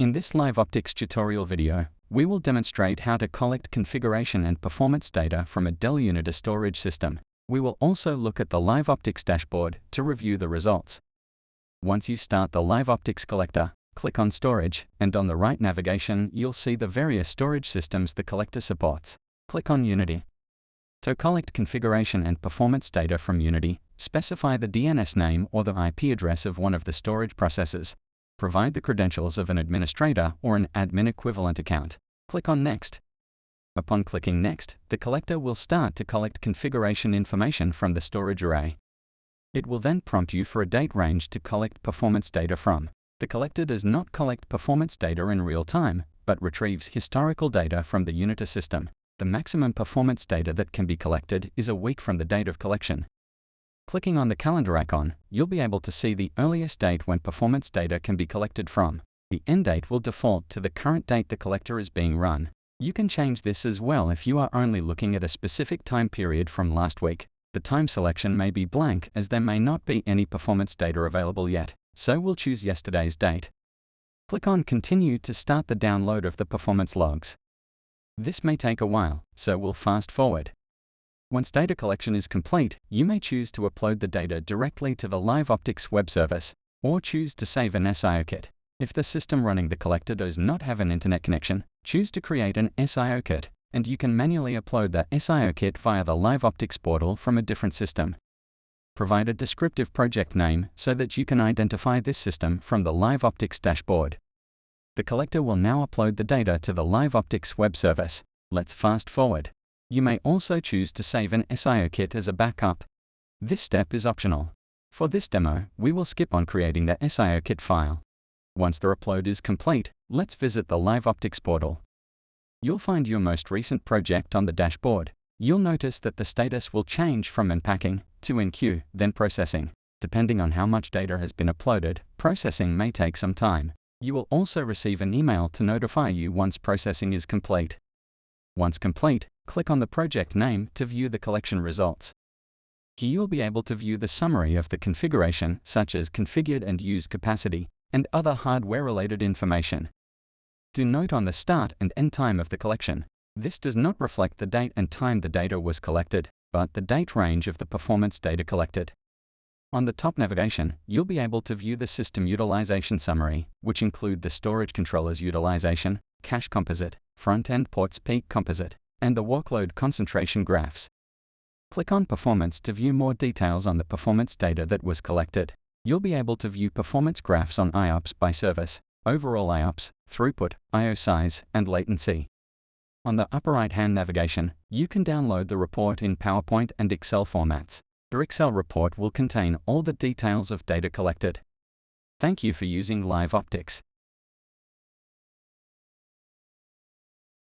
In this live optics tutorial video, we will demonstrate how to collect configuration and performance data from a Dell Unity storage system. We will also look at the live optics dashboard to review the results. Once you start the live optics collector, click on Storage, and on the right navigation you'll see the various storage systems the collector supports. Click on Unity. To collect configuration and performance data from Unity, specify the DNS name or the IP address of one of the storage processors. Provide the credentials of an administrator or an admin equivalent account. Click on Next. Upon clicking Next, the collector will start to collect configuration information from the storage array. It will then prompt you for a date range to collect performance data from. The collector does not collect performance data in real time, but retrieves historical data from the Unity system. The maximum performance data that can be collected is a week from the date of collection. Clicking on the calendar icon, you'll be able to see the earliest date when performance data can be collected from. The end date will default to the current date the collector is being run. You can change this as well if you are only looking at a specific time period from last week. The time selection may be blank as there may not be any performance data available yet, so we'll choose yesterday's date. Click on Continue to start the download of the performance logs. This may take a while, so we'll fast forward. Once data collection is complete, you may choose to upload the data directly to the Live Optics web service, or choose to save an SIO kit. If the system running the collector does not have an internet connection, choose to create an SIO kit, and you can manually upload the SIO kit via the Live Optics portal from a different system. Provide a descriptive project name so that you can identify this system from the Live Optics dashboard. The collector will now upload the data to the Live Optics web service. Let's fast forward. You may also choose to save an SIO kit as a backup. This step is optional. For this demo, we will skip on creating the SIO kit file. Once the upload is complete, let's visit the Live Optics portal. You'll find your most recent project on the dashboard. You'll notice that the status will change from unpacking to in queue, then processing. Depending on how much data has been uploaded, processing may take some time. You will also receive an email to notify you once processing is complete. Once complete, click on the project name to view the collection results. Here you'll be able to view the summary of the configuration, such as configured and used capacity, and other hardware-related information. Do note on the start and end time of the collection. This does not reflect the date and time the data was collected, but the date range of the performance data collected. On the top navigation, you'll be able to view the system utilization summary, which include the storage controller's utilization, cache composite, front-end ports peak composite, and the workload concentration graphs. Click on Performance to view more details on the performance data that was collected. You'll be able to view performance graphs on IOPS by service, overall IOPS, throughput, I/O size, and latency. On the upper right-hand navigation, you can download the report in PowerPoint and Excel formats. The Excel report will contain all the details of data collected. Thank you for using Live Optics.